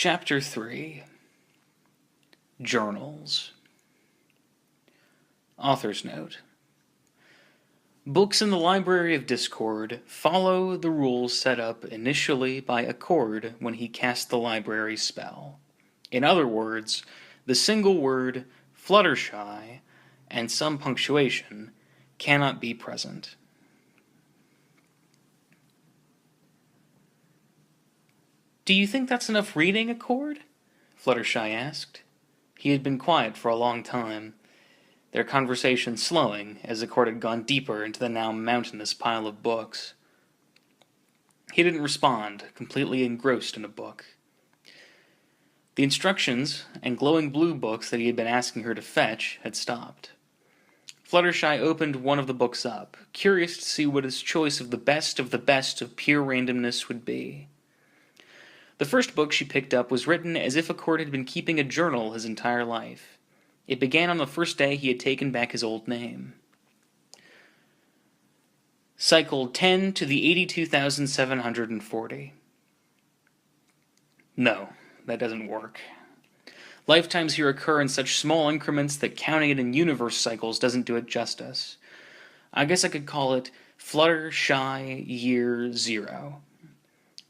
Chapter 3 Journals. Author's Note: Books in the Library of Discord follow the rules set up initially by Accord when he cast the library spell. In other words, the single word Fluttershy and some punctuation cannot be present. "Do you think that's enough reading, Accord?" Fluttershy asked. He had been quiet for a long time, their conversation slowing as Accord had gone deeper into the now mountainous pile of books. He didn't respond, completely engrossed in a book. The instructions and glowing blue books that he had been asking her to fetch had stopped. Fluttershy opened one of the books up, curious to see what his choice of the best of pure randomness would be. The first book she picked up was written as if Accord had been keeping a journal his entire life. It began on the first day he had taken back his old name. Cycle 10 to the 82,740. No, that doesn't work. Lifetimes here occur in such small increments that counting it in universe cycles doesn't do it justice. I guess I could call it Fluttershy Year 0.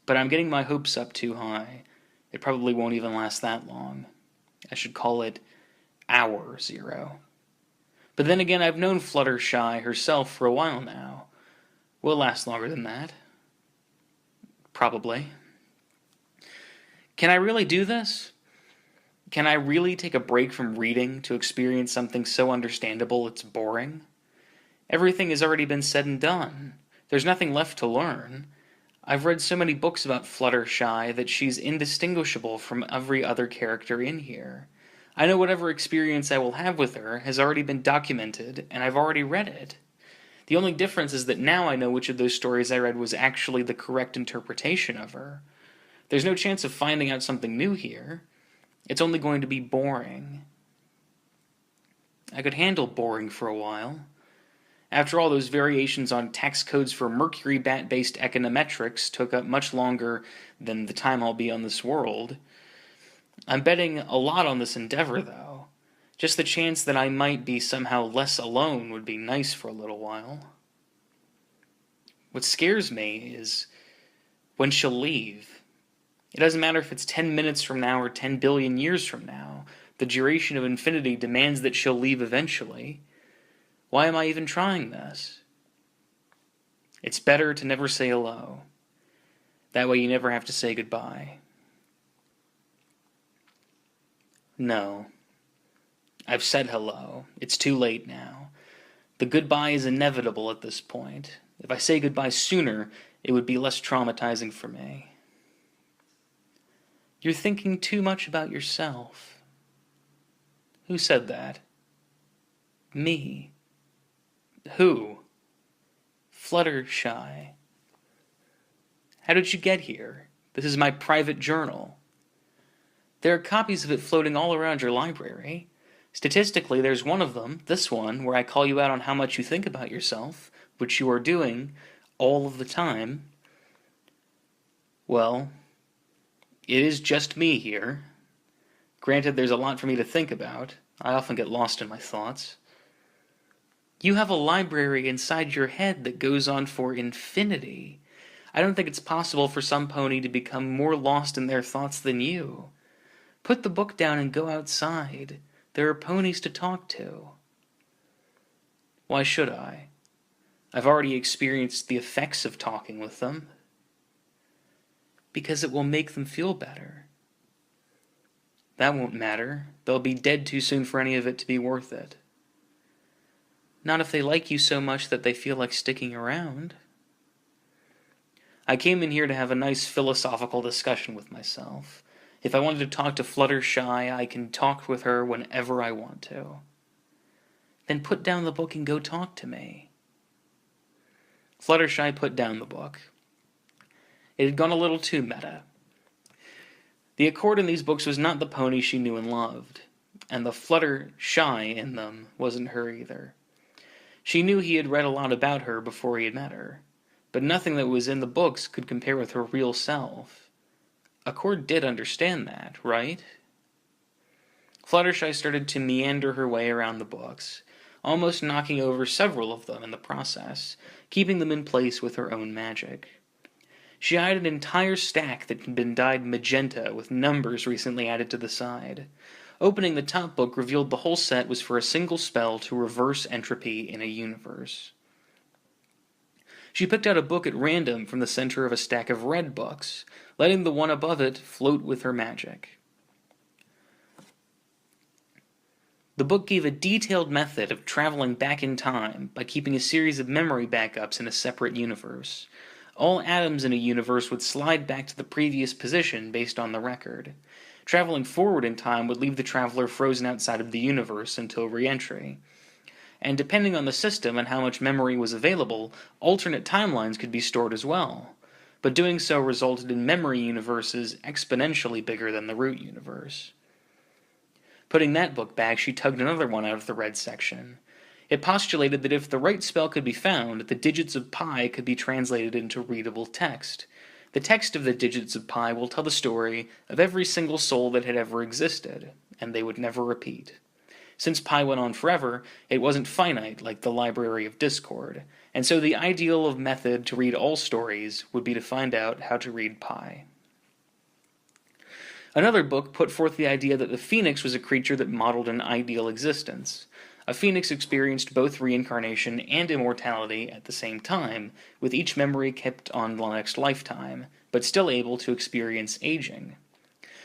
But I'm getting my hopes up too high. It probably won't even last that long. I should call it Hour 0. But then again, I've known Fluttershy herself for a while now. Will last longer than that. Probably. Can I really do this? Can I really take a break from reading to experience something so understandable it's boring? Everything has already been said and done. There's nothing left to learn. I've read so many books about Fluttershy that she's indistinguishable from every other character in here. I know whatever experience I will have with her has already been documented, and I've already read it. The only difference is that now I know which of those stories I read was actually the correct interpretation of her. There's no chance of finding out something new here. It's only going to be boring. I could handle boring for a while. After all, those variations on tax codes for mercury bat-based econometrics took up much longer than the time I'll be on this world. I'm betting a lot on this endeavor, though. Just the chance that I might be somehow less alone would be nice for a little while. What scares me is when she'll leave. It doesn't matter if it's 10 minutes from now or 10 billion years from now. The duration of infinity demands that she'll leave eventually. Why am I even trying this? It's better to never say hello. That way you never have to say goodbye. No. I've said hello. It's too late now. The goodbye is inevitable at this point. If I say goodbye sooner, it would be less traumatizing for me. You're thinking too much about yourself. Who said that? Me. Who? Fluttershy. How did you get here? This is my private journal. There are copies of it floating all around your library. Statistically, there's one of them, this one, where I call you out on how much you think about yourself, which you are doing all of the time. Well, it is just me here. Granted, there's a lot for me to think about. I often get lost in my thoughts. You have a library inside your head that goes on for infinity. I don't think it's possible for some pony to become more lost in their thoughts than you. Put the book down and go outside. There are ponies to talk to. Why should I? I've already experienced the effects of talking with them. Because it will make them feel better. That won't matter. They'll be dead too soon for any of it to be worth it. Not if they like you so much that they feel like sticking around. I came in here to have a nice philosophical discussion with myself. If I wanted to talk to Fluttershy, I can talk with her whenever I want to. Then put down the book and go talk to me. Fluttershy put down the book. It had gone a little too meta. The Accord in these books was not the pony she knew and loved, and the Fluttershy in them wasn't her either. She knew he had read a lot about her before he had met her, but nothing that was in the books could compare with her real self. Accord did understand that, right? Fluttershy started to meander her way around the books, almost knocking over several of them in the process, keeping them in place with her own magic. She eyed an entire stack that had been dyed magenta with numbers recently added to the side. Opening the top book revealed the whole set was for a single spell to reverse entropy in a universe. She picked out a book at random from the center of a stack of red books, letting the one above it float with her magic. The book gave a detailed method of traveling back in time by keeping a series of memory backups in a separate universe. All atoms in a universe would slide back to the previous position based on the record. Traveling forward in time would leave the traveler frozen outside of the universe until re-entry. And depending on the system and how much memory was available, alternate timelines could be stored as well. But doing so resulted in memory universes exponentially bigger than the root universe. Putting that book back, she tugged another one out of the red section. It postulated that if the right spell could be found, the digits of pi could be translated into readable text. The text of the digits of pi will tell the story of every single soul that had ever existed, and they would never repeat. Since pi went on forever, it wasn't finite like the Library of Discord, and so the ideal of method to read all stories would be to find out how to read pi. Another book put forth the idea that the phoenix was a creature that modeled an ideal existence. A phoenix experienced both reincarnation and immortality at the same time, with each memory kept on the next lifetime, but still able to experience aging.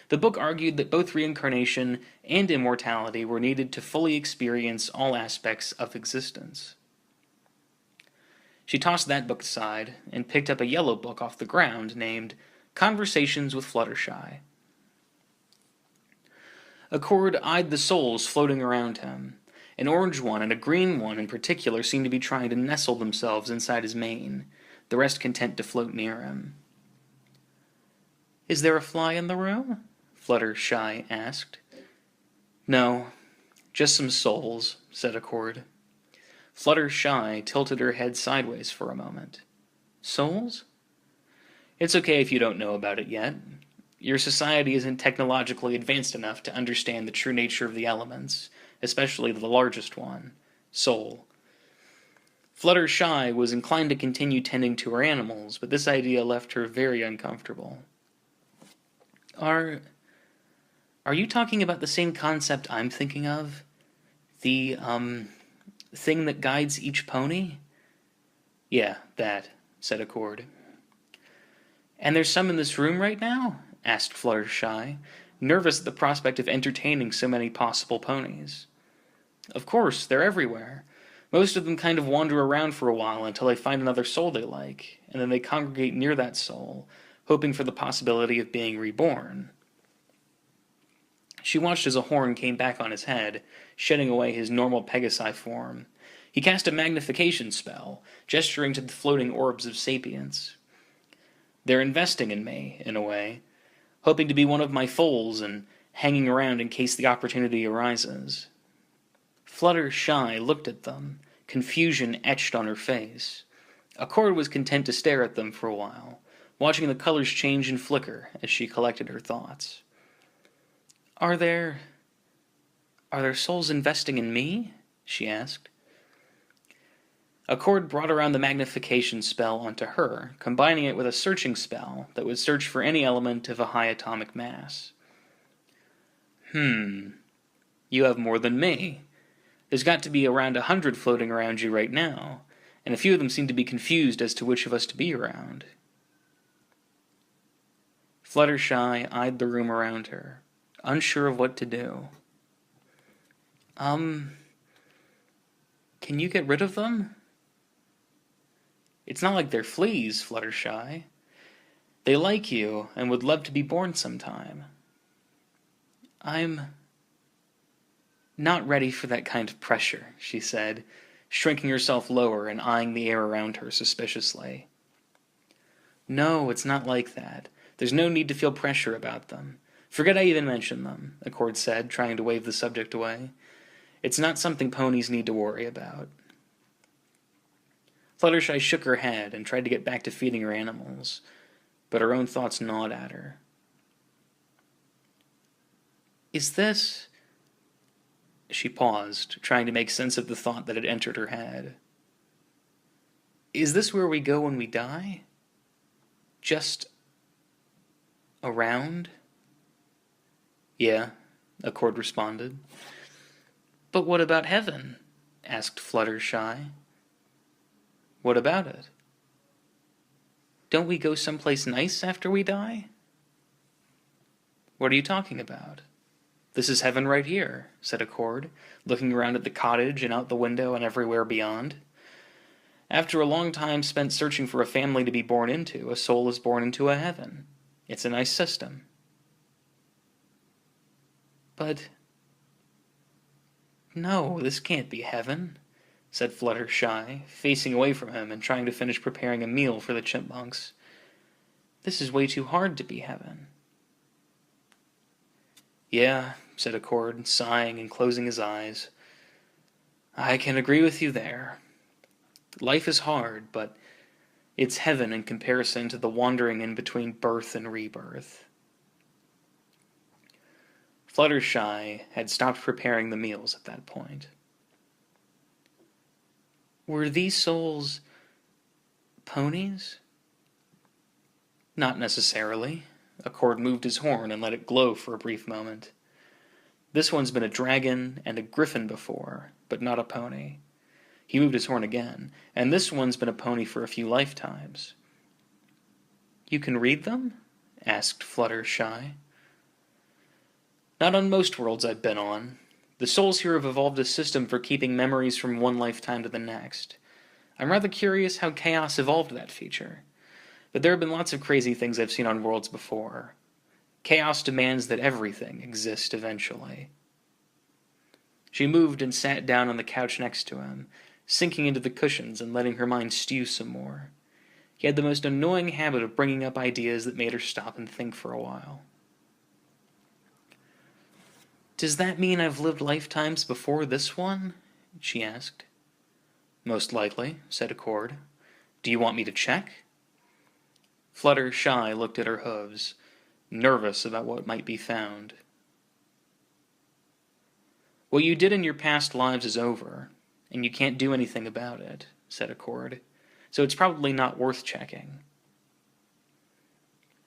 The book argued that both reincarnation and immortality were needed to fully experience all aspects of existence. She tossed that book aside and picked up a yellow book off the ground named Conversations with Fluttershy. Accord eyed the souls floating around him. An orange one and a green one in particular seemed to be trying to nestle themselves inside his mane, the rest content to float near him. "Is there a fly in the room?" Fluttershy asked. "No, just some souls," said Accord. Fluttershy tilted her head sideways for a moment. "Souls? It's okay if you don't know about it yet. Your society isn't technologically advanced enough to understand the true nature of the elements, especially the largest one, soul." Fluttershy was inclined to continue tending to her animals, but this idea left her very uncomfortable. Are you talking about the same concept I'm thinking of? The, thing that guides each pony?" "Yeah, that," said Accord. "And there's some in this room right now?" asked Fluttershy, nervous at the prospect of entertaining so many possible ponies. "Of course, they're everywhere. Most of them kind of wander around for a while until they find another soul they like, and then they congregate near that soul, hoping for the possibility of being reborn." She watched as a horn came back on his head, shedding away his normal Pegasi form. He cast a magnification spell, gesturing to the floating orbs of sapience. "They're investing in me, in a way, hoping to be one of my foals and hanging around in case the opportunity arises." Fluttershy looked at them, confusion etched on her face. Accord was content to stare at them for a while, watching the colors change and flicker as she collected her thoughts. Are there souls investing in me?" she asked. Accord brought around the magnification spell onto her, combining it with a searching spell that would search for any element of a high atomic mass. You have more than me. There's got to be around 100 floating around you right now, and a few of them seem to be confused as to which of us to be around." Fluttershy eyed the room around her, unsure of what to do. Can you get rid of them?" "It's not like they're fleas, Fluttershy. They like you and would love to be born sometime." "I'm not ready for that kind of pressure," she said, shrinking herself lower and eyeing the air around her suspiciously. "No, it's not like that. There's no need to feel pressure about them. Forget I even mentioned them," Accord said, trying to wave the subject away. "It's not something ponies need to worry about." Fluttershy shook her head and tried to get back to feeding her animals, but her own thoughts gnawed at her. Is this... She paused, trying to make sense of the thought that had entered her head. Is this where we go when we die? Just... around? Yeah, Accord responded. But what about heaven? Asked Fluttershy. What about it? Don't we go someplace nice after we die? What are you talking about? This is heaven right here, said Accord, looking around at the cottage and out the window and everywhere beyond. After a long time spent searching for a family to be born into, a soul is born into a heaven. It's a nice system. But... no, this can't be heaven, said Fluttershy, facing away from him and trying to finish preparing a meal for the chipmunks. This is way too hard to be heaven. Yeah, said Accord, sighing and closing his eyes. I can agree with you there. Life is hard, but it's heaven in comparison to the wandering in between birth and rebirth. Fluttershy had stopped preparing the meals at that point. Were these souls ponies? Not necessarily. Accord moved his horn and let it glow for a brief moment. This one's been a dragon and a griffin before, but not a pony. He moved his horn again, and this one's been a pony for a few lifetimes. You can read them? Asked Fluttershy. Not on most worlds I've been on. The souls here have evolved a system for keeping memories from one lifetime to the next. I'm rather curious how Chaos evolved that feature. But there have been lots of crazy things I've seen on worlds before. Chaos demands that everything exist eventually. She moved and sat down on the couch next to him, sinking into the cushions and letting her mind stew some more. He had the most annoying habit of bringing up ideas that made her stop and think for a while. Does that mean I've lived lifetimes before this one? She asked. Most likely, said Accord. Do you want me to check? Fluttershy looked at her hooves, nervous about what might be found. What you did in your past lives is over, and you can't do anything about it, said Accord, so it's probably not worth checking.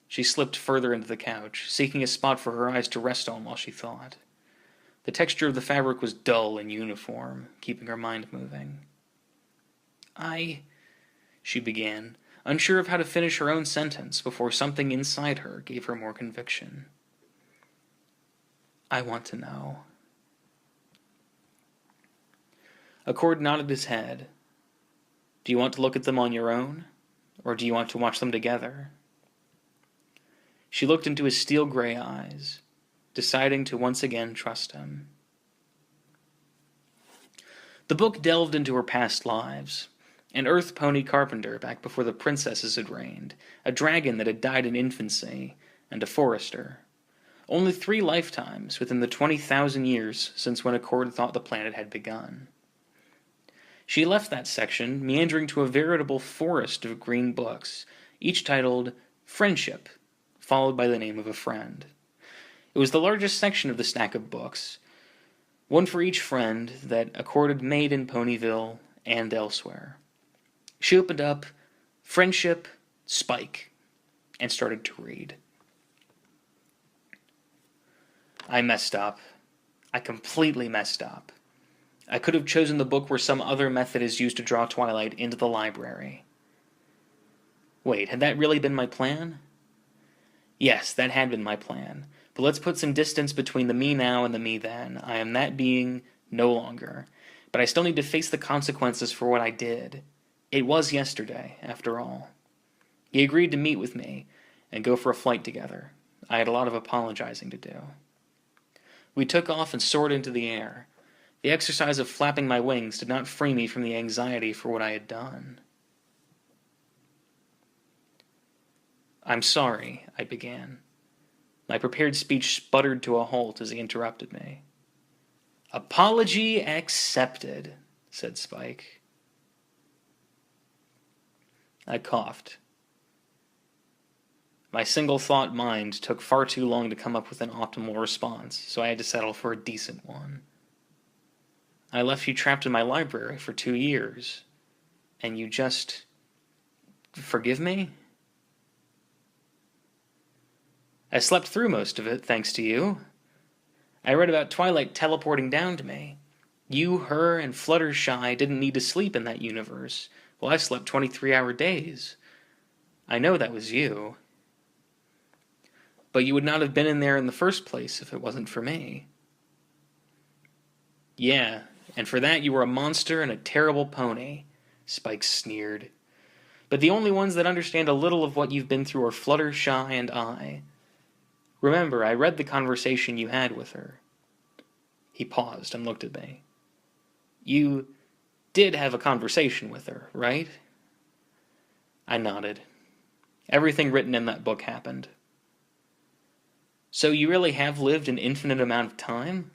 She slipped further into the couch, seeking a spot for her eyes to rest on while she thought. The texture of the fabric was dull and uniform, keeping her mind moving. She began, unsure of how to finish her own sentence before something inside her gave her more conviction. I want to know. Accord nodded his head. Do you want to look at them on your own, or do you want to watch them together? She looked into his steel-gray eyes, deciding to once again trust him. The book delved into her past lives. An earth pony carpenter back before the princesses had reigned, a dragon that had died in infancy, and a forester. Only 3 lifetimes within the 20,000 years since when Accord thought the planet had begun. She left that section, meandering to a veritable forest of green books, each titled Friendship, followed by the name of a friend. It was the largest section of the stack of books, one for each friend that Accord had made in Ponyville and elsewhere. She opened up Friendship, Spike, and started to read. I messed up. I completely messed up. I could have chosen the book where some other method is used to draw Twilight into the library. Wait, had that really been my plan? Yes, that had been my plan. But let's put some distance between the me now and the me then. I am that being no longer. But I still need to face the consequences for what I did. It was yesterday, after all. He agreed to meet with me and go for a flight together. I had a lot of apologizing to do. We took off and soared into the air. The exercise of flapping my wings did not free me from the anxiety for what I had done. I'm sorry, I began. My prepared speech sputtered to a halt as he interrupted me. Apology accepted, said Spike. I coughed. My single-thought mind took far too long to come up with an optimal response, so I had to settle for a decent one. I left you trapped in my library for 2 years, and you just forgive me? I slept through most of it, thanks to you. I read about Twilight teleporting down to me. You, her, and Fluttershy didn't need to sleep in that universe. Well, I slept 23-hour days. I know that was you. But you would not have been in there in the first place if it wasn't for me. Yeah, and for that you were a monster and a terrible pony, Spike sneered. But the only ones that understand a little of what you've been through are Fluttershy and I. Remember, I read the conversation you had with her. He paused and looked at me. You did have a conversation with her, right? I nodded. Everything written in that book happened. So you really have lived an infinite amount of time?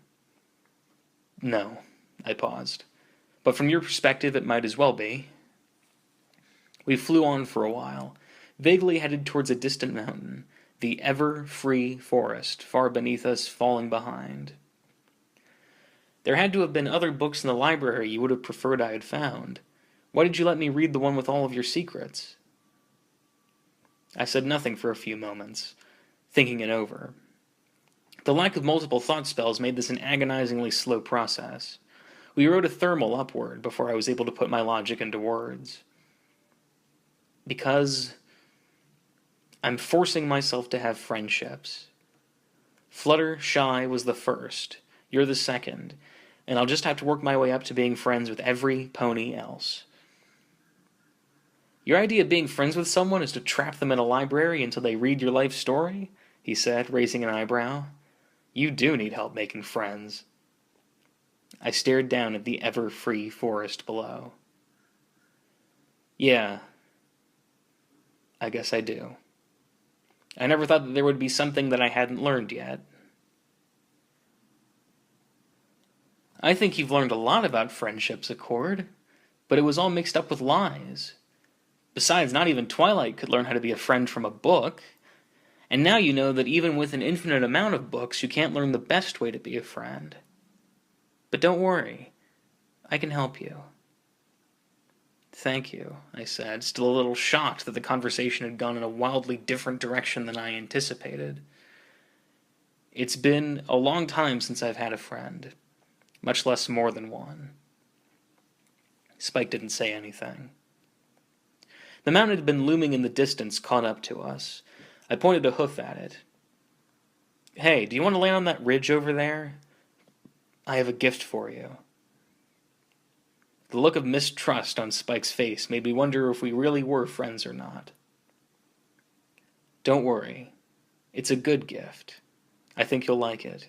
No, I paused. But from your perspective, it might as well be. We flew on for a while, vaguely headed towards a distant mountain, the ever-free forest far beneath us falling behind. There had to have been other books in the library you would have preferred I had found. Why did you let me read the one with all of your secrets? I said nothing for a few moments, thinking it over. The lack of multiple thought spells made this an agonizingly slow process. We rode a thermal upward before I was able to put my logic into words. Because I'm forcing myself to have friendships. Fluttershy was the first, you're the second, and I'll just have to work my way up to being friends with every pony else. Your idea of being friends with someone is to trap them in a library until they read your life story? He said, raising an eyebrow. You do need help making friends. I stared down at the ever-free forest below. Yeah, I guess I do. I never thought that there would be something that I hadn't learned yet. I think you've learned a lot about friendships, Accord, but it was all mixed up with lies. Besides, not even Twilight could learn how to be a friend from a book. And now you know that even with an infinite amount of books, you can't learn the best way to be a friend. But don't worry, I can help you. Thank you, I said, still a little shocked that the conversation had gone in a wildly different direction than I anticipated. It's been a long time since I've had a friend, much less more than one. Spike didn't say anything. The mountain had been looming in the distance, caught up to us. I pointed a hoof at it. Hey, do you want to land on that ridge over there? I have a gift for you. The look of mistrust on Spike's face made me wonder if we really were friends or not. Don't worry. It's a good gift. I think you'll like it.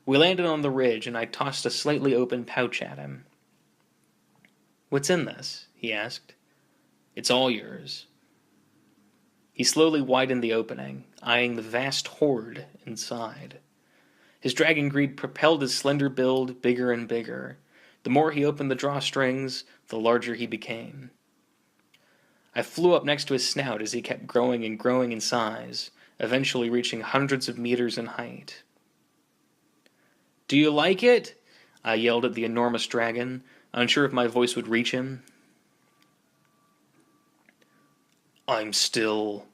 We landed on the ridge, and I tossed a slightly open pouch at him. What's in this? He asked. It's all yours. He slowly widened the opening, eyeing the vast hoard inside. His dragon greed propelled his slender build bigger and bigger. The more he opened the drawstrings, the larger he became. I flew up next to his snout as he kept growing and growing in size, eventually reaching hundreds of meters in height. Do you like it? I yelled at the enormous dragon, unsure if my voice would reach him. I'm still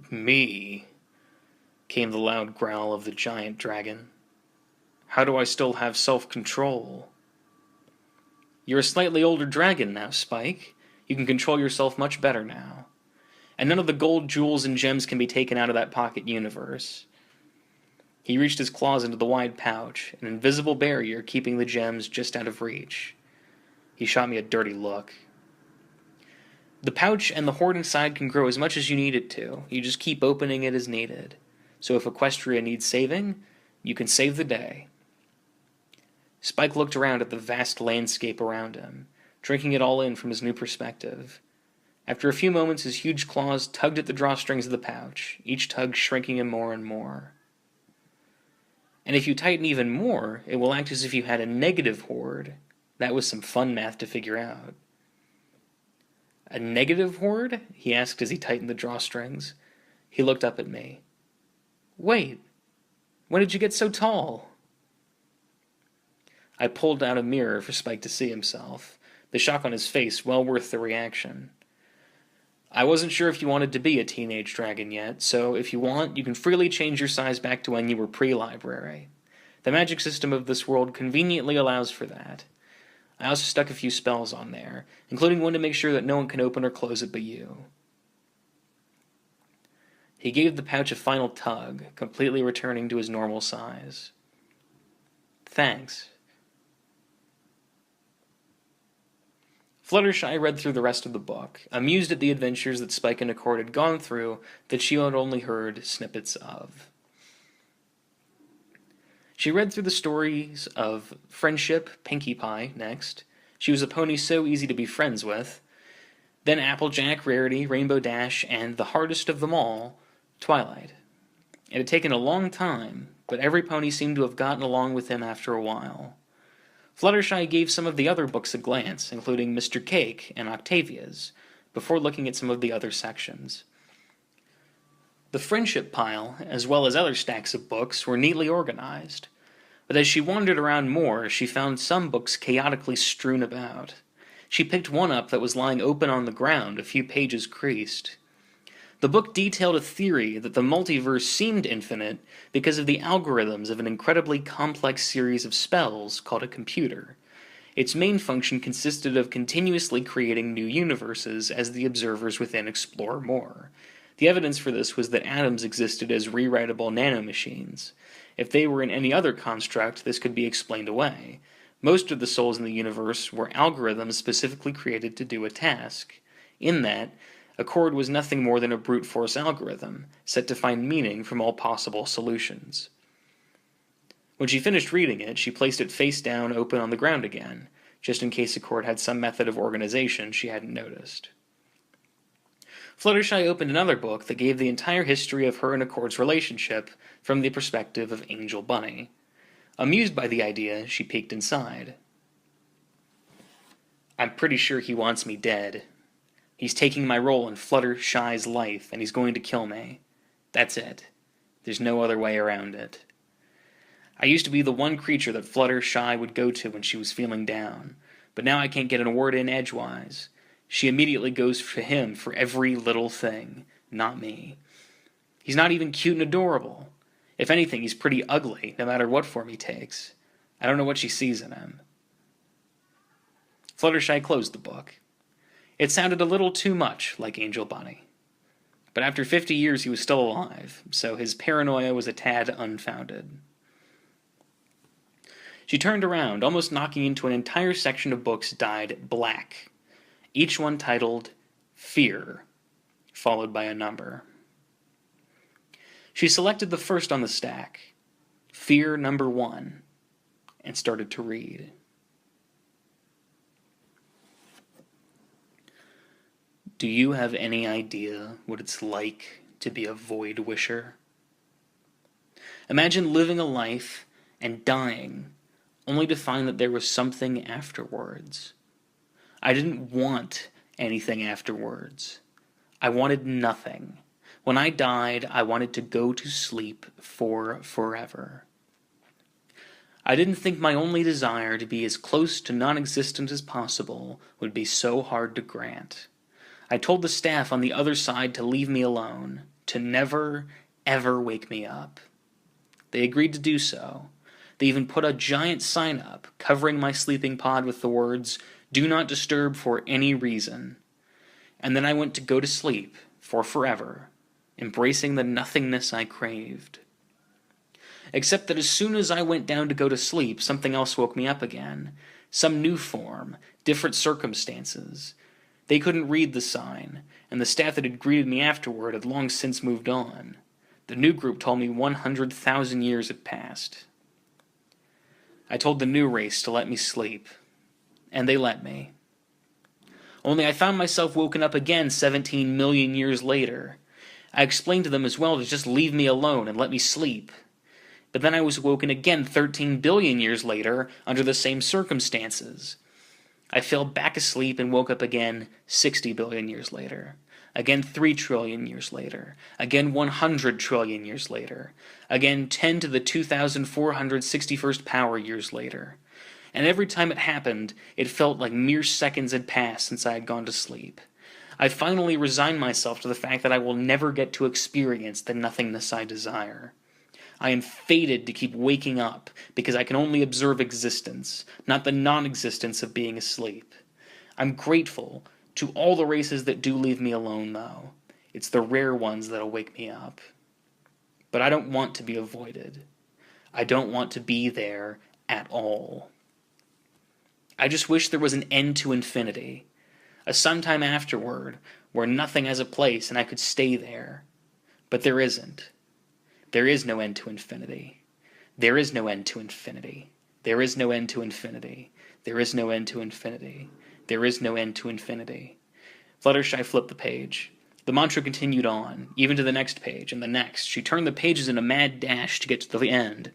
me, came the loud growl of the giant dragon. How do I still have self-control? You're a slightly older dragon now, Spike. You can control yourself much better now. And none of the gold, jewels, and gems can be taken out of that pocket universe. He reached his claws into the wide pouch, an invisible barrier keeping the gems just out of reach. He shot me a dirty look. The pouch and the hoard inside can grow as much as you need it to. You just keep opening it as needed. So if Equestria needs saving, you can save the day. Spike looked around at the vast landscape around him, drinking it all in from his new perspective. After a few moments, his huge claws tugged at the drawstrings of the pouch, each tug shrinking him more and more. And if you tighten even more, it will act as if you had a negative hoard. That was some fun math to figure out. A negative horde? He asked as he tightened the drawstrings. He looked up at me. Wait, when did you get so tall? I pulled out a mirror for Spike to see himself, the shock on his face well worth the reaction. I wasn't sure if you wanted to be a teenage dragon yet, so if you want, you can freely change your size back to when you were pre-library. The magic system of this world conveniently allows for that. I also stuck a few spells on there, including one to make sure that no one can open or close it but you. He gave the pouch a final tug, completely returning to his normal size. Thanks. Fluttershy read through the rest of the book, amused at the adventures that Spike and Accord had gone through that she had only heard snippets of. She read through the stories of Friendship, Pinkie Pie, next. She was a pony so easy to be friends with. Then Applejack, Rarity, Rainbow Dash, and the hardest of them all, Twilight. It had taken a long time, but every pony seemed to have gotten along with him after a while. Fluttershy gave some of the other books a glance, including Mr. Cake and Octavia's, before looking at some of the other sections. The friendship pile, as well as other stacks of books, were neatly organized, but as she wandered around more, she found some books chaotically strewn about. She picked one up that was lying open on the ground, a few pages creased. The book detailed a theory that the multiverse seemed infinite because of the algorithms of an incredibly complex series of spells called a computer. Its main function consisted of continuously creating new universes as the observers within explore more. The evidence for this was that atoms existed as rewritable nanomachines. If they were in any other construct, this could be explained away. Most of the souls in the universe were algorithms specifically created to do a task. In that, Accord was nothing more than a brute force algorithm, set to find meaning from all possible solutions. When she finished reading it, she placed it face down open on the ground again, just in case Accord had some method of organization she hadn't noticed. Fluttershy opened another book that gave the entire history of her and Accord's relationship from the perspective of Angel Bunny. Amused by the idea, she peeked inside. I'm pretty sure he wants me dead. He's taking my role in Fluttershy's life, and he's going to kill me. That's it. There's no other way around it. I used to be the one creature that Fluttershy would go to when she was feeling down, but now I can't get a word in edgewise. She immediately goes for him for every little thing, not me. He's not even cute and adorable. If anything, he's pretty ugly, no matter what form he takes. I don't know what she sees in him. Fluttershy closed the book. It sounded a little too much like Angel Bunny. But after 50 years he was still alive, so his paranoia was a tad unfounded. She turned around, almost knocking into an entire section of books dyed black, each one titled Fear, followed by a number. She selected the first on the stack, Fear number 1, and started to read. Do you have any idea what it's like to be a void wisher? Imagine living a life and dying, only to find that there was something afterwards. I didn't want anything afterwards. I wanted nothing. When I died, I wanted to go to sleep for forever. I didn't think my only desire to be as close to non-existent as possible would be so hard to grant. I told the staff on the other side to leave me alone, to never, ever wake me up. They agreed to do so. They even put a giant sign up, covering my sleeping pod with the words, "Do not disturb for any reason." And then I went to go to sleep, for forever, embracing the nothingness I craved. Except that as soon as I went down to go to sleep, something else woke me up again. Some new form, different circumstances. They couldn't read the sign, and the staff that had greeted me afterward had long since moved on. The new group told me 100,000 years had passed. I told the new race to let me sleep, and they let me. Only I found myself woken up again 17 million years later. I explained to them as well to just leave me alone and let me sleep. But then I was woken again 13 billion years later under the same circumstances. I fell back asleep and woke up again 60 billion years later. Again 3 trillion years later. Again 100 trillion years later. Again 10 to the 2461st power years later. And every time it happened, it felt like mere seconds had passed since I had gone to sleep. I finally resigned myself to the fact that I will never get to experience the nothingness I desire. I am fated to keep waking up because I can only observe existence, not the non-existence of being asleep. I'm grateful to all the races that do leave me alone, though. It's the rare ones that'll wake me up. But I don't want to be avoided. I don't want to be there at all. I just wish there was an end to infinity, a sometime afterward where nothing has a place and I could stay there. But there isn't. There is no end to infinity. There is no end to infinity. There is no end to infinity. There is no end to infinity. There is no end to infinity. Fluttershy flipped the page. The mantra continued on, even to the next page, and the next. She turned the pages in a mad dash to get to the end,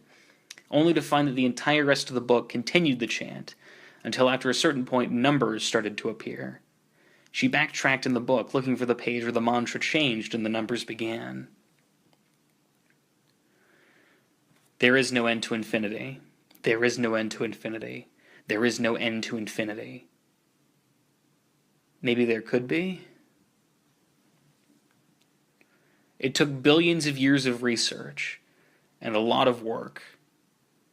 only to find that the entire rest of the book continued the chant, until after a certain point numbers started to appear. She backtracked in the book, looking for the page where the mantra changed and the numbers began. There is no end to infinity. There is no end to infinity. There is no end to infinity. Maybe there could be? It took billions of years of research and a lot of work,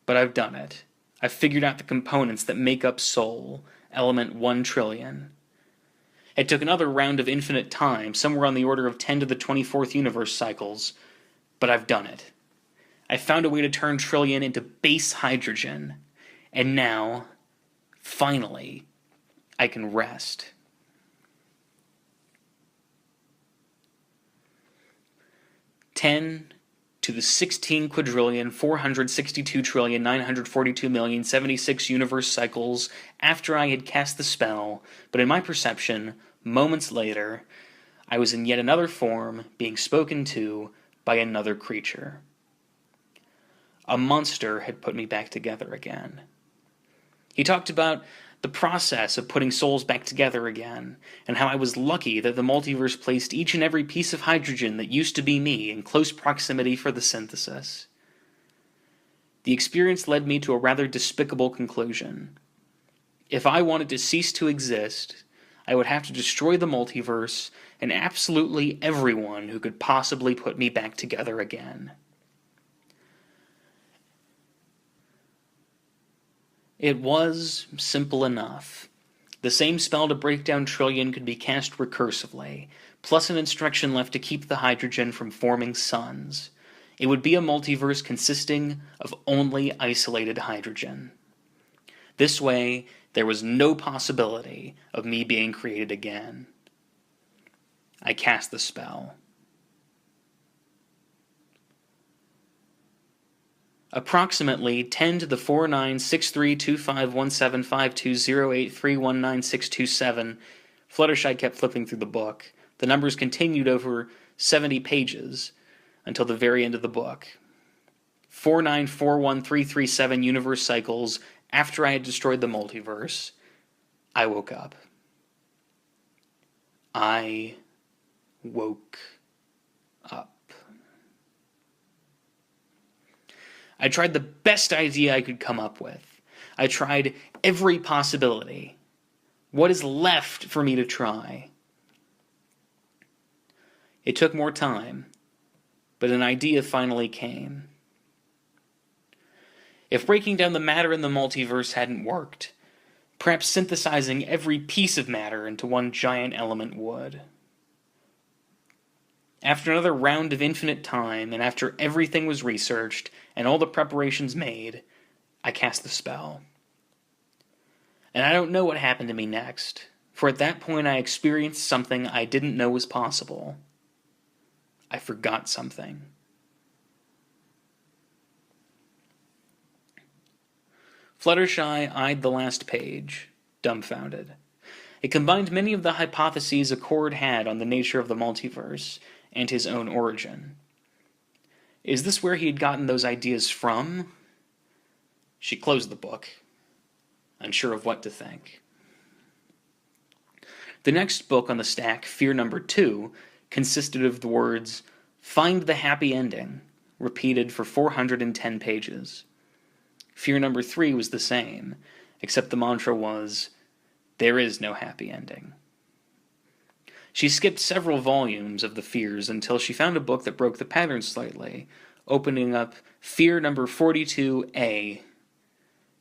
but I've done it. I've figured out the components that make up soul, element 1 trillion. It took another round of infinite time, somewhere on the order of 10 to the 24th universe cycles, but I've done it. I found a way to turn trillion into base hydrogen, and now, finally, I can rest. Ten to the 16 quadrillion 462 trillion 942 million 76 universe cycles after I had cast the spell, but in my perception, moments later, I was in yet another form being spoken to by another creature. A monster had put me back together again. He talked about the process of putting souls back together again, and how I was lucky that the multiverse placed each and every piece of hydrogen that used to be me in close proximity for the synthesis. The experience led me to a rather despicable conclusion. If I wanted to cease to exist, I would have to destroy the multiverse and absolutely everyone who could possibly put me back together again. It was simple enough. The same spell to break down trillion could be cast recursively, plus an instruction left to keep the hydrogen from forming suns. It would be a multiverse consisting of only isolated hydrogen. This way, there was no possibility of me being created again. I cast the spell. Approximately 10 to the 496325175208319627. Fluttershy kept flipping through the book. The numbers continued over 70 pages until the very end of the book. 4941337 universe cycles after I had destroyed the multiverse, I woke up. I woke up. I tried the best idea I could come up with. I tried every possibility. What is left for me to try? It took more time, but an idea finally came. If breaking down the matter in the multiverse hadn't worked, perhaps synthesizing every piece of matter into one giant element would. After another round of infinite time, and after everything was researched, and all the preparations made, I cast the spell. And I don't know what happened to me next, for at that point I experienced something I didn't know was possible. I forgot something. Fluttershy eyed the last page, dumbfounded. It combined many of the hypotheses Accord had on the nature of the multiverse, and his own origin. Is this where he had gotten those ideas from? She closed the book, unsure of what to think. The next book on the stack, Fear Number 2, consisted of the words, "Find the happy ending," repeated for 410 pages. Fear Number 3 was the same, except the mantra was, "There is no happy ending." She skipped several volumes of the fears until she found a book that broke the pattern slightly, opening up Fear Number 42A,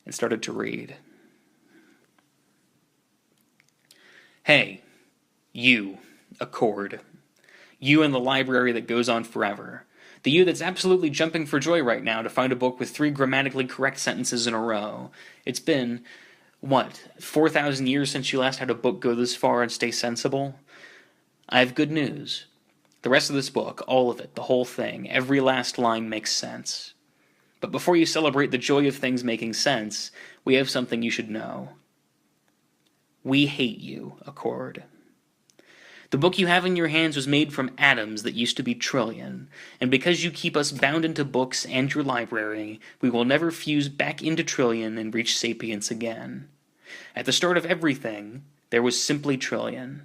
and started to read. Hey, you, Accord. You in the library that goes on forever. The you that's absolutely jumping for joy right now to find a book with 3 grammatically correct sentences in a row. It's been, 4,000 years since you last had a book go this far and stay sensible? I have good news. The rest of this book, all of it, the whole thing, every last line makes sense. But before you celebrate the joy of things making sense, we have something you should know. We hate you, Accord. The book you have in your hands was made from atoms that used to be trillion, and because you keep us bound into books and your library, we will never fuse back into trillion and reach sapience again. At the start of everything, there was simply trillion.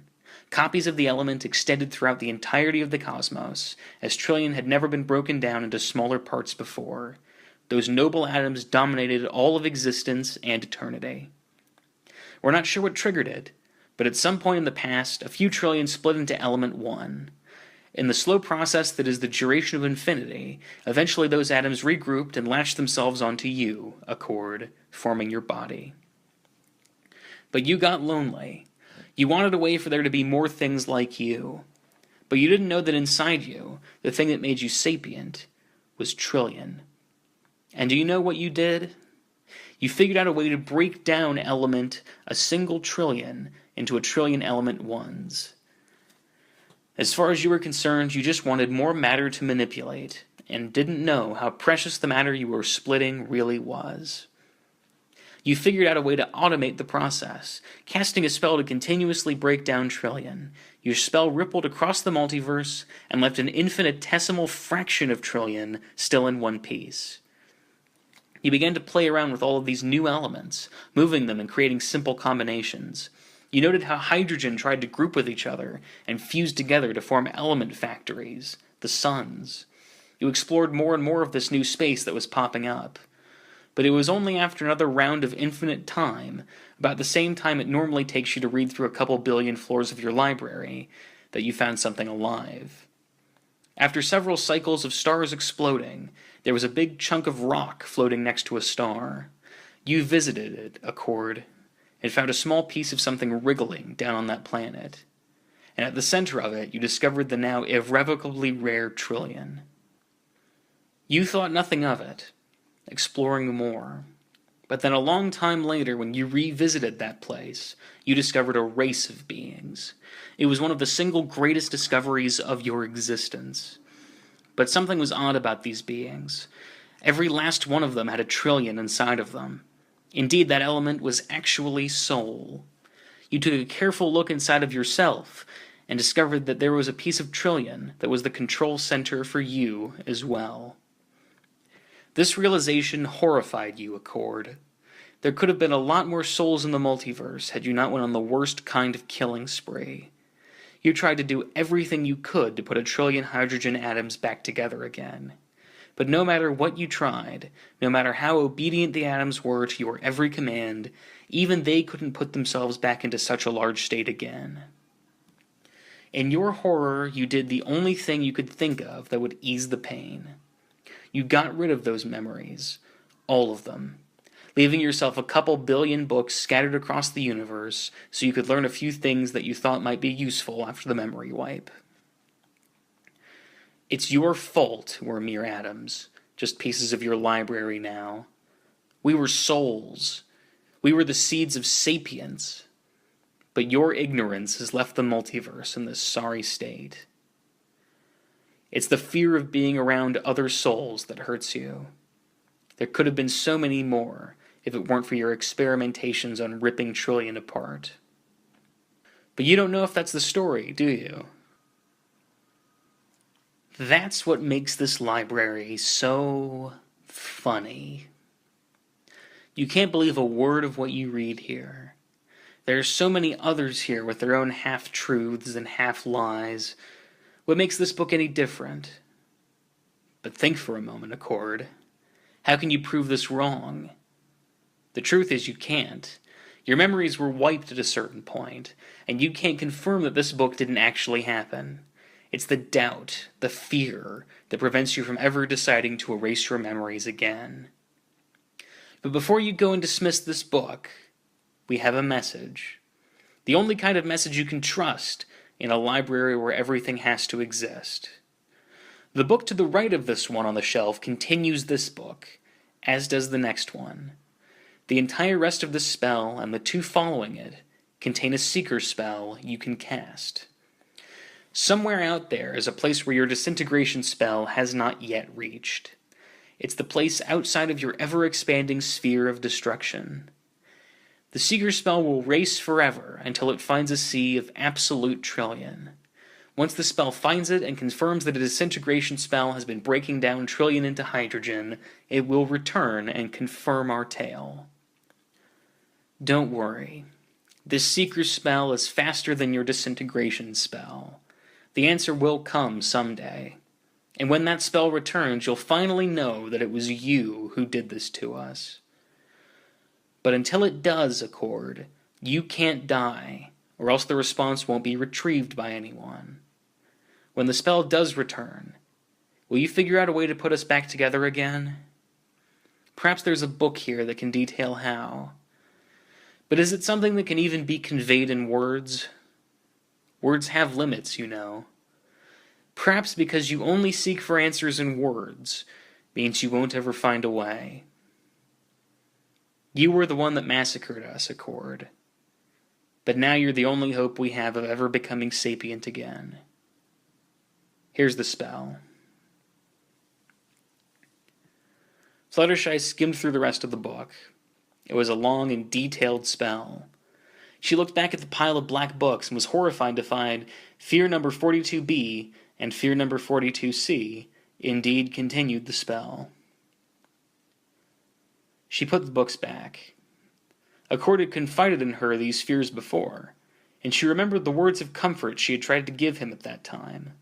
Copies of the element extended throughout the entirety of the cosmos, as trillion had never been broken down into smaller parts before. Those noble atoms dominated all of existence and eternity. We're not sure what triggered it, but at some point in the past, a few trillion split into element 1. In the slow process that is the duration of infinity, eventually those atoms regrouped and latched themselves onto you, Accord, forming your body. But you got lonely. You wanted a way for there to be more things like you. But you didn't know that inside you, the thing that made you sapient, was trillion. And do you know what you did? You figured out a way to break down a single trillion, into a trillion element ones. As far as you were concerned, you just wanted more matter to manipulate, and didn't know how precious the matter you were splitting really was. You figured out a way to automate the process, casting a spell to continuously break down trillion. Your spell rippled across the multiverse, and left an infinitesimal fraction of trillion still in one piece. You began to play around with all of these new elements, moving them and creating simple combinations. You noted how hydrogen tried to group with each other and fuse together to form element factories, the suns. You explored more and more of this new space that was popping up. But it was only after another round of infinite time, about the same time it normally takes you to read through a couple billion floors of your library, that you found something alive. After several cycles of stars exploding, there was a big chunk of rock floating next to a star. You visited it, Accord, and found a small piece of something wriggling down on that planet. And at the center of it, you discovered the now irrevocably rare trillion. You thought nothing of it, exploring more. But then a long time later, when you revisited that place, you discovered a race of beings. It was one of the single greatest discoveries of your existence. But something was odd about these beings. Every last one of them had a trillion inside of them. Indeed, that element was actually soul. You took a careful look inside of yourself and discovered that there was a piece of trillion that was the control center for you as well. This realization horrified you, Accord. There could have been a lot more souls in the multiverse had you not went on the worst kind of killing spree. You tried to do everything you could to put a trillion hydrogen atoms back together again. But no matter what you tried, no matter how obedient the atoms were to your every command, even they couldn't put themselves back into such a large state again. In your horror, you did the only thing you could think of that would ease the pain. You got rid of those memories, all of them, leaving yourself a couple billion books scattered across the universe so you could learn a few things that you thought might be useful after the memory wipe. It's your fault we're mere atoms, just pieces of your library now. We were souls. We were the seeds of sapience. But your ignorance has left the multiverse in this sorry state. It's the fear of being around other souls that hurts you. There could have been so many more if it weren't for your experimentations on ripping trillion apart. But you don't know if that's the story, do you? That's what makes this library so funny. You can't believe a word of what you read here. There are so many others here with their own half-truths and half-lies. What makes this book any different? But think for a moment, Accord. How can you prove this wrong? The truth is you can't. Your memories were wiped at a certain point, and you can't confirm that this book didn't actually happen. It's the doubt, the fear, that prevents you from ever deciding to erase your memories again. But before you go and dismiss this book, we have a message. The only kind of message you can trust in a library where everything has to exist. The book to the right of this one on the shelf continues this book, as does the next one. The entire rest of the spell and the two following it contain a seeker spell you can cast. Somewhere out there is a place where your disintegration spell has not yet reached. It's the place outside of your ever-expanding sphere of destruction. The seeker spell will race forever until it finds a sea of absolute trillion. Once the spell finds it and confirms that a disintegration spell has been breaking down trillion into hydrogen, it will return and confirm our tale. Don't worry. This seeker spell is faster than your disintegration spell. The answer will come someday. And when that spell returns, you'll finally know that it was you who did this to us. But until it does, Accord, you can't die, or else the response won't be retrieved by anyone. When the spell does return, will you figure out a way to put us back together again? Perhaps there's a book here that can detail how. But is it something that can even be conveyed in words? Words have limits, you know. Perhaps because you only seek for answers in words means you won't ever find a way. You were the one that massacred us, Accord. But now you're the only hope we have of ever becoming sapient again. Here's the spell. Fluttershy skimmed through the rest of the book. It was a long and detailed spell. She looked back at the pile of black books and was horrified to find fear number 42B and fear number 42C indeed continued the spell. She put the books back. Accord had confided in her these fears before, and she remembered the words of comfort she had tried to give him at that time.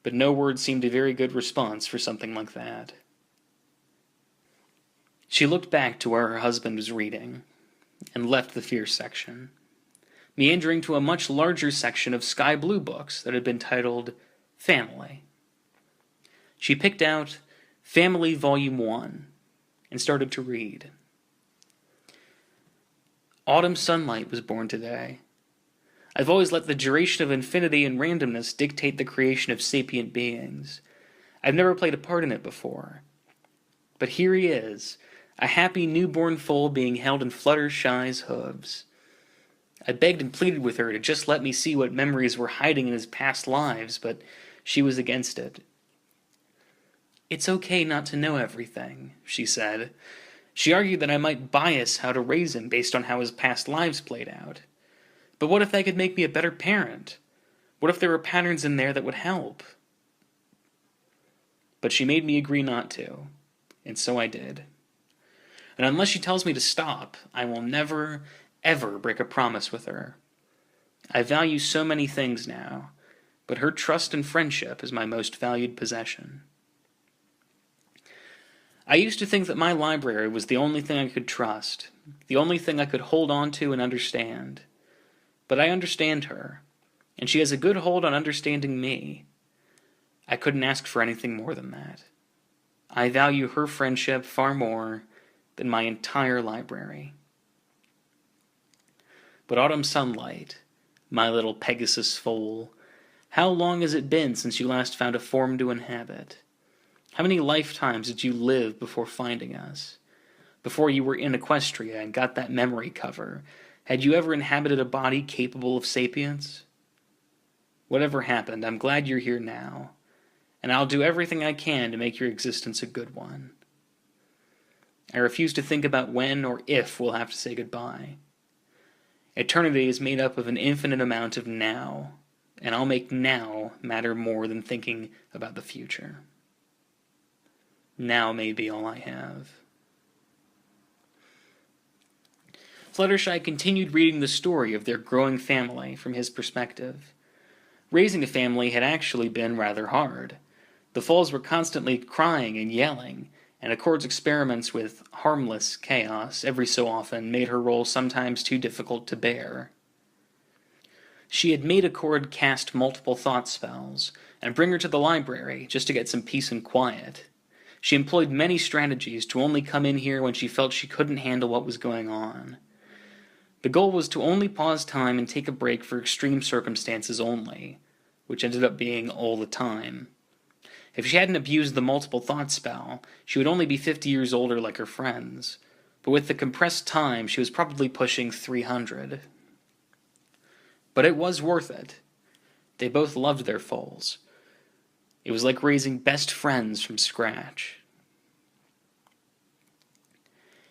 But no word seemed a very good response for something like that. She looked back to where her husband was reading, and left the fear section, meandering to a much larger section of sky blue books that had been titled Family. She picked out Family Volume 1 and started to read. Autumn sunlight was born today. I've always let the duration of infinity and randomness dictate the creation of sapient beings. I've never played a part in it before. But here he is, a happy newborn foal being held in Fluttershy's hooves. I begged and pleaded with her to just let me see what memories were hiding in his past lives, but she was against it. It's okay not to know everything, she said. She argued that I might bias how to raise him based on how his past lives played out. But what if that could make me a better parent? What if there were patterns in there that would help? But she made me agree not to, and so I did. And unless she tells me to stop, I will never, ever break a promise with her. I value so many things now, but her trust and friendship is my most valued possession. I used to think that my library was the only thing I could trust, the only thing I could hold on to and understand. But I understand her, and she has a good hold on understanding me. I couldn't ask for anything more than that. I value her friendship far more than my entire library. But autumn sunlight, my little Pegasus foal, how long has it been since you last found a form to inhabit? How many lifetimes did you live before finding us? Before you were in Equestria and got that memory cover, had you ever inhabited a body capable of sapience? Whatever happened, I'm glad you're here now, and I'll do everything I can to make your existence a good one. I refuse to think about when or if we'll have to say goodbye. Eternity is made up of an infinite amount of now, and I'll make now matter more than thinking about the future. Now may be all I have. Fluttershy continued reading the story of their growing family from his perspective. Raising a family had actually been rather hard. The Foals were constantly crying and yelling, and Accord's experiments with harmless chaos every so often made her role sometimes too difficult to bear. She had made Accord cast multiple thought spells, and bring her to the library just to get some peace and quiet. She employed many strategies to only come in here when she felt she couldn't handle what was going on. The goal was to only pause time and take a break for extreme circumstances only, which ended up being all the time. If she hadn't abused the multiple thought spell, she would only be 50 years older like her friends, but with the compressed time, she was probably pushing 300. But it was worth it. They both loved their foals. It was like raising best friends from scratch.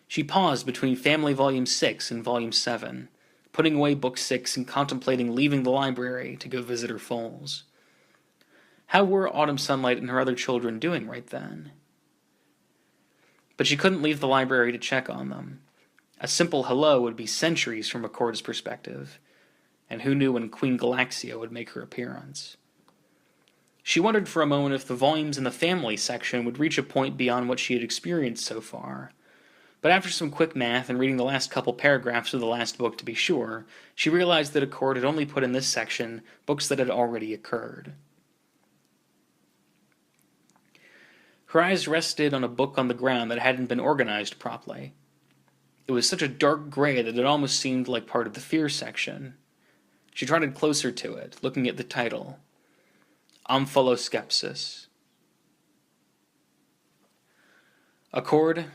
She paused between Family Volume 6 and Volume 7, putting away Book 6 and contemplating leaving the library to go visit her foals. How were Autumn Sunlight and her other children doing right then? But she couldn't leave the library to check on them. A simple hello would be centuries from Accord's perspective, and who knew when Queen Galaxia would make her appearance. She wondered for a moment if the volumes in the family section would reach a point beyond what she had experienced so far, but after some quick math and reading the last couple paragraphs of the last book to be sure, she realized that Accord had only put in this section books that had already occurred. Her eyes rested on a book on the ground that hadn't been organized properly. It was such a dark gray that it almost seemed like part of the fear section. She trotted closer to it, looking at the title, Omphaloskepsis. Accord,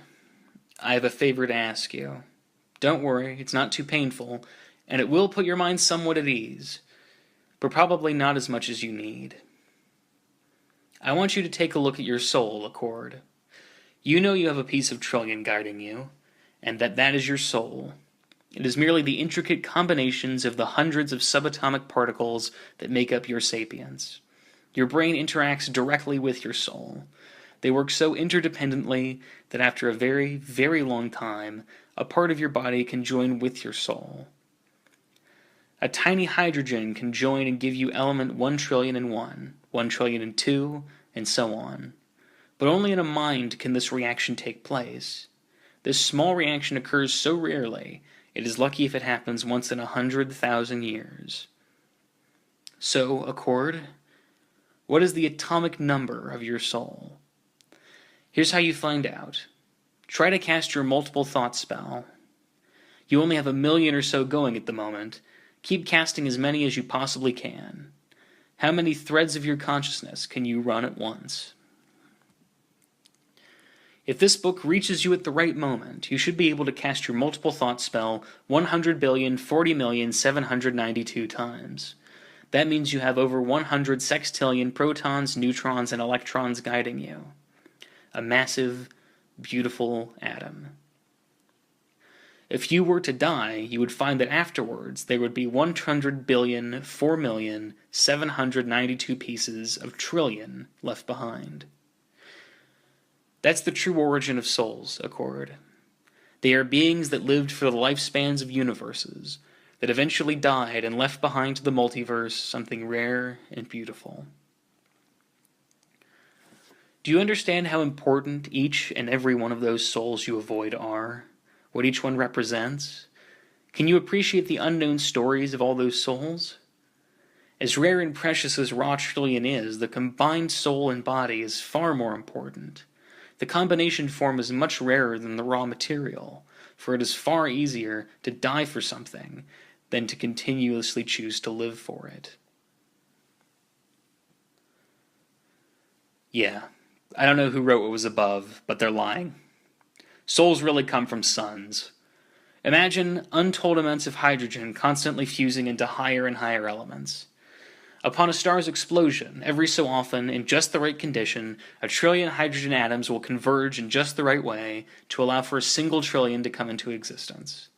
I have a favor to ask you. Don't worry, it's not too painful, and it will put your mind somewhat at ease, but probably not as much as you need. I want you to take a look at your soul, Accord. You know you have a piece of trillion guiding you, and that is your soul. It is merely the intricate combinations of the hundreds of subatomic particles that make up your sapience. Your brain interacts directly with your soul. They work so interdependently that after a very, very long time, a part of your body can join with your soul. A tiny hydrogen can join and give you element 1,000,000,001, 1,000,000,002, and so on. But only in a mind can this reaction take place. This small reaction occurs so rarely, it is lucky if it happens once in 100,000 years. So, Accord, what is the atomic number of your soul? Here's how you find out. Try to cast your multiple thought spell. You only have 1,000,000 or so going at the moment. Keep casting as many as you possibly can. How many threads of your consciousness can you run at once? If this book reaches you at the right moment, you should be able to cast your multiple thought spell 100,040,792 times. That means you have over 100 sextillion protons, neutrons, and electrons guiding you. A massive, beautiful atom. If you were to die, you would find that afterwards there would be 100,004,792 pieces of trillion left behind. That's the true origin of souls, Accord. They are beings that lived for the lifespans of universes, that eventually died and left behind to the multiverse something rare and beautiful. Do you understand how important each and every one of those souls you avoid are? What each one represents? Can you appreciate the unknown stories of all those souls? As rare and precious as raw trillion is, the combined soul and body is far more important. The combination form is much rarer than the raw material, for it is far easier to die for something than to continuously choose to live for it. Yeah, I don't know who wrote what was above, but they're lying. Souls really come from suns. Imagine untold amounts of hydrogen constantly fusing into higher and higher elements. Upon a star's explosion, every so often, in just the right condition, 1,000,000,000,000 hydrogen atoms will converge in just the right way to allow for a single trillion to come into existence.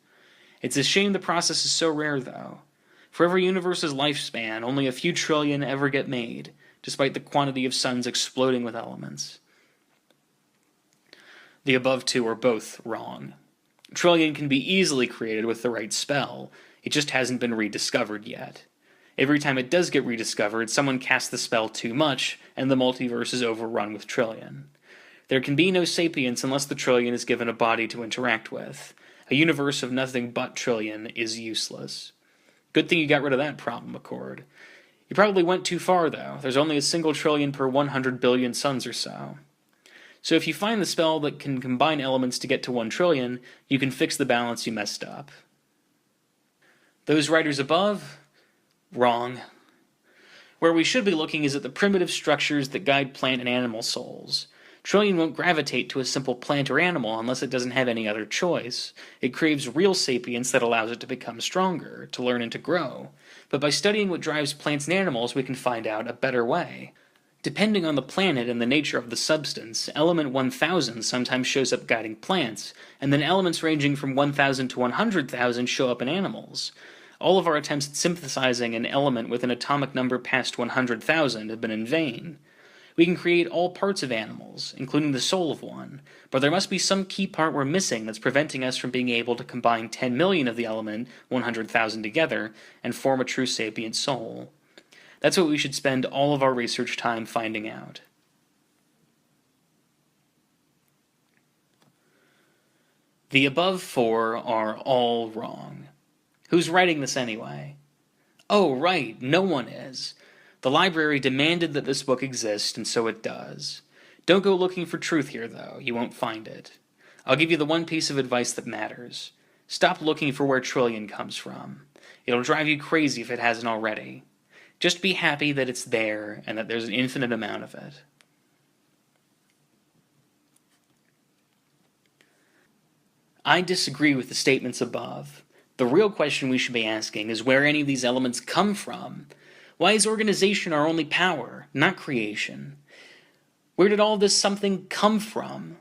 It's a shame the process is so rare, though. For every universe's lifespan, only a few trillion ever get made, despite the quantity of suns exploding with elements. The above two are both wrong. Trillion can be easily created with the right spell, it just hasn't been rediscovered yet. Every time it does get rediscovered, someone casts the spell too much, and the multiverse is overrun with Trillion. There can be no sapience unless the Trillion is given a body to interact with. A universe of nothing but Trillion is useless. Good thing you got rid of that problem, Accord. You probably went too far, though. There's only a single Trillion per 100 billion suns or so. So if you find the spell that can combine elements to get to 1 trillion, you can fix the balance you messed up. Those writers above? Wrong. Where we should be looking is at the primitive structures that guide plant and animal souls. Trillion won't gravitate to a simple plant or animal unless it doesn't have any other choice. It craves real sapience that allows it to become stronger, to learn and to grow. But by studying what drives plants and animals, we can find out a better way. Depending on the planet and the nature of the substance, element 1000 sometimes shows up guiding plants, and then elements ranging from 1000 to 100,000 show up in animals. All of our attempts at synthesizing an element with an atomic number past 100,000 have been in vain. We can create all parts of animals, including the soul of one, but there must be some key part we're missing that's preventing us from being able to combine 10 million of the element 100,000 together and form a true sapient soul. That's what we should spend all of our research time finding out. The above 4 are all wrong. Who's writing this anyway? Oh, right, no one is. The library demanded that this book exist, and so it does. Don't go looking for truth here, though. You won't find it. I'll give you the one piece of advice that matters. Stop looking for where Trillion comes from. It'll drive you crazy if it hasn't already. Just be happy that it's there and that there's an infinite amount of it. I disagree with the statements above. The real question we should be asking is where any of these elements come from. Why is organization our only power, not creation? Where did all this something come from?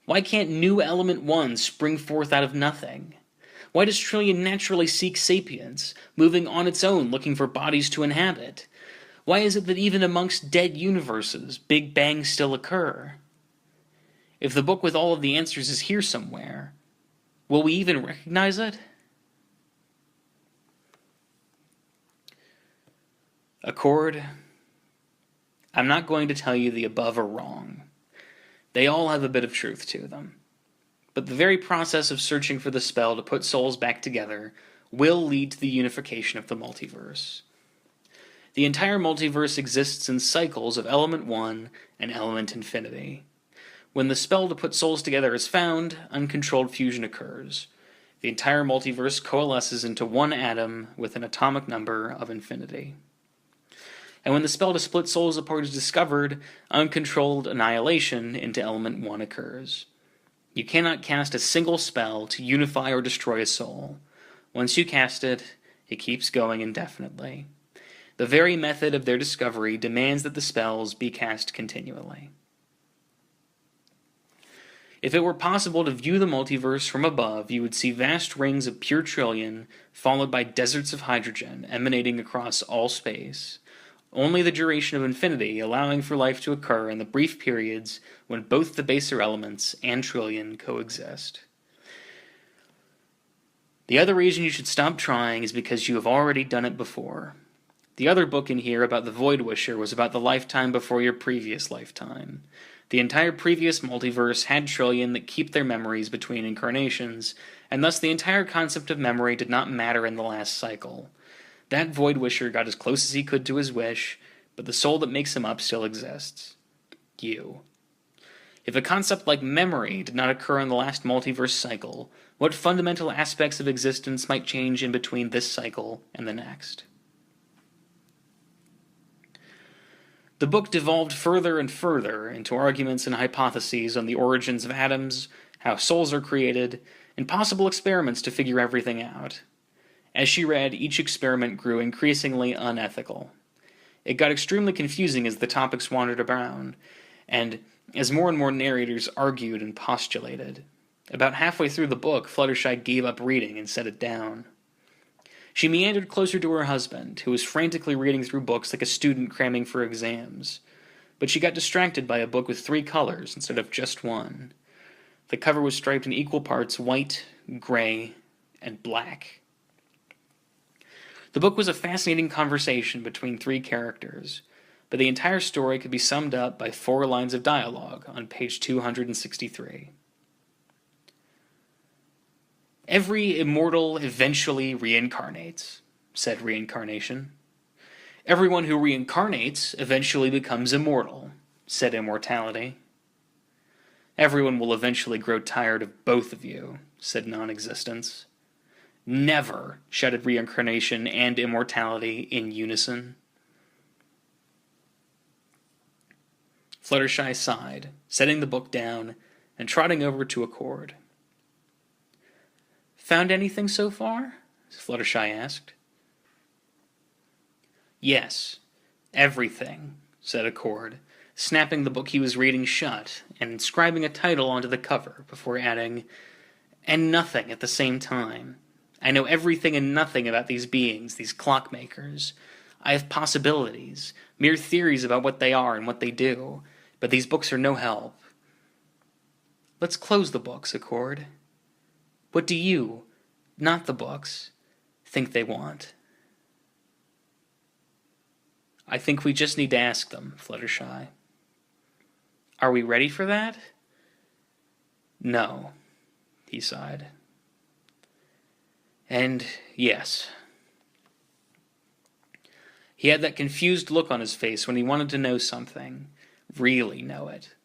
Why can't new element 1 spring forth out of nothing? Why does Trillion naturally seek sapience, moving on its own looking for bodies to inhabit? Why is it that even amongst dead universes, Big Bangs still occur? If the book with all of the answers is here somewhere, will we even recognize it? Accord, I'm not going to tell you the above are wrong. They all have a bit of truth to them. But the very process of searching for the spell to put souls back together will lead to the unification of the multiverse. The entire multiverse exists in cycles of element 1 and element infinity. When the spell to put souls together is found, uncontrolled fusion occurs. The entire multiverse coalesces into one atom with an atomic number of infinity. And when the spell to split souls apart is discovered, uncontrolled annihilation into element 1 occurs. You cannot cast a single spell to unify or destroy a soul. Once you cast it, it keeps going indefinitely. The very method of their discovery demands that the spells be cast continually. If it were possible to view the multiverse from above, you would see vast rings of pure Trillion, followed by deserts of hydrogen emanating across all space. Only the duration of infinity allowing for life to occur in the brief periods when both the baser elements and Trillion coexist. The other reason you should stop trying is because you have already done it before. The other book in here about the Void Wisher was about the lifetime before your previous lifetime. The entire previous multiverse had Trillion that keep their memories between incarnations, and thus the entire concept of memory did not matter in the last cycle. That Void Wisher got as close as he could to his wish, but the soul that makes him up still exists. You. If a concept like memory did not occur in the last multiverse cycle, what fundamental aspects of existence might change in between this cycle and the next? The book devolved further and further into arguments and hypotheses on the origins of atoms, how souls are created, and possible experiments to figure everything out. As she read, each experiment grew increasingly unethical. It got extremely confusing as the topics wandered around, and as more and more narrators argued and postulated. About halfway through the book, Fluttershy gave up reading and set it down. She meandered closer to her husband, who was frantically reading through books like a student cramming for exams. But she got distracted by a book with 3 colors instead of just one. The cover was striped in equal parts white, gray, and black. The book was a fascinating conversation between three characters, but the entire story could be summed up by 4 lines of dialogue on page 263. Every immortal eventually reincarnates, said Reincarnation. Everyone who reincarnates eventually becomes immortal, said Immortality. Everyone will eventually grow tired of both of you, said Non-Existence. Never, shouted Reincarnation and Immortality in unison. Fluttershy sighed, setting the book down and trotting over to Accord. Found anything so far? Fluttershy asked. Yes, everything, said Accord, snapping the book he was reading shut and inscribing a title onto the cover before adding, and nothing at the same time. I know everything and nothing about these beings, these clockmakers. I have possibilities, mere theories about what they are and what they do, but these books are no help. Let's close the books, Accord. What do you, not the books, think they want? I think we just need to ask them, Fluttershy. Are we ready for that? No, he sighed. And yes. He had that confused look on his face when he wanted to know something, really know it.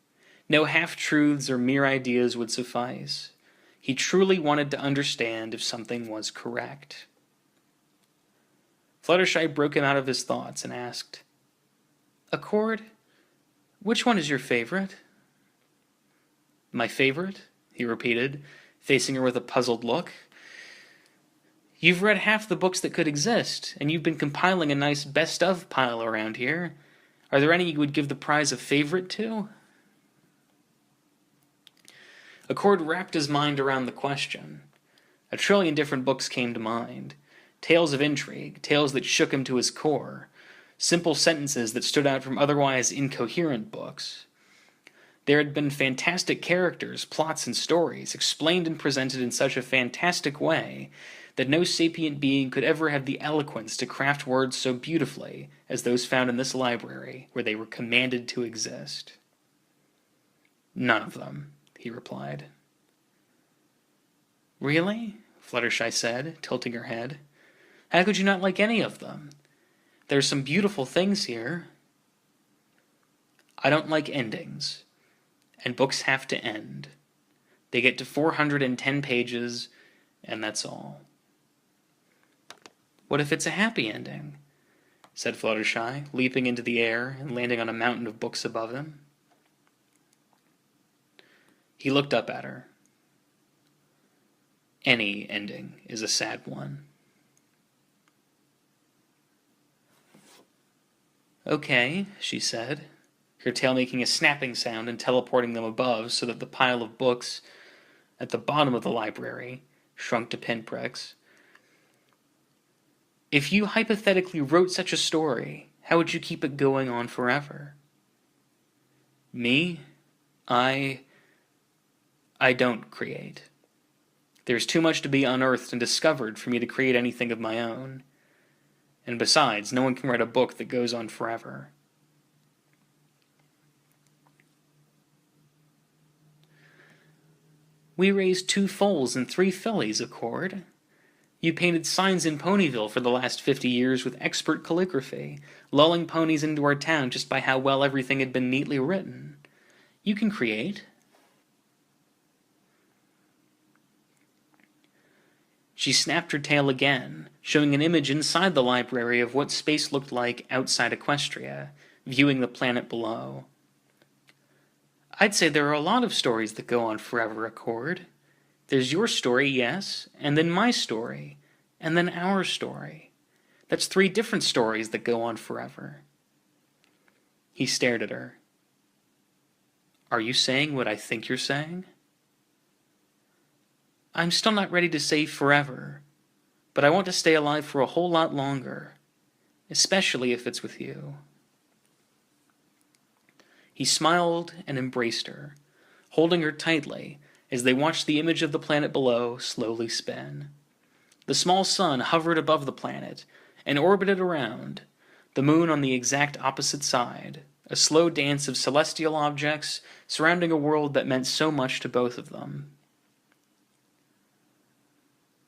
No half-truths or mere ideas would suffice. He truly wanted to understand if something was correct. Fluttershy broke him out of his thoughts and asked, Accord, which one is your favorite? My favorite? He repeated, facing her with a puzzled look. You've read half the books that could exist, and you've been compiling a nice best-of pile around here. Are there any you would give the prize of favorite to? Accord wrapped his mind around the question. A trillion different books came to mind. Tales of intrigue, tales that shook him to his core. Simple sentences that stood out from otherwise incoherent books. There had been fantastic characters, plots, and stories, explained and presented in such a fantastic way that no sapient being could ever have the eloquence to craft words so beautifully as those found in this library, where they were commanded to exist. None of them, he replied. Really? Fluttershy said, tilting her head. How could you not like any of them? There's some beautiful things here. I don't like endings, and books have to end. They get to 410 pages, and that's all. What if it's a happy ending? Said Fluttershy, leaping into the air and landing on a mountain of books above him. He looked up at her. Any ending is a sad one. Okay, she said, her tail making a snapping sound and teleporting them above so that the pile of books at the bottom of the library shrunk to pinpricks. If you hypothetically wrote such a story, how would you keep it going on forever? Me? I don't create. There's too much to be unearthed and discovered for me to create anything of my own. And besides, no one can write a book that goes on forever. We raised 2 foals and 3 fillies, Accord. You painted signs in Ponyville for the last 50 years with expert calligraphy, lulling ponies into our town just by how well everything had been neatly written. You can create. She snapped her tail again, showing an image inside the library of what space looked like outside Equestria, viewing the planet below. I'd say there are a lot of stories that go on forever, Accord. There's your story, yes, and then my story, and then our story. That's 3 different stories that go on forever. He stared at her. Are you saying what I think you're saying? I'm still not ready to say forever, but I want to stay alive for a whole lot longer, especially if it's with you. He smiled and embraced her, holding her tightly as they watched the image of the planet below slowly spin. The small sun hovered above the planet and orbited around, the moon on the exact opposite side, a slow dance of celestial objects surrounding a world that meant so much to both of them.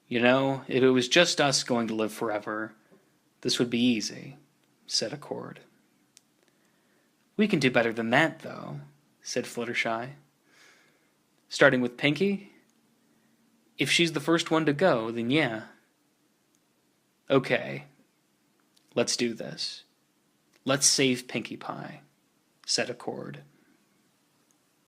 You know, if it was just us going to live forever, this would be easy, said Accord. We can do better than that, though, said Fluttershy. Starting with Pinkie? If she's the first one to go, then yeah. Okay, let's do this. Let's save Pinkie Pie, said Accord.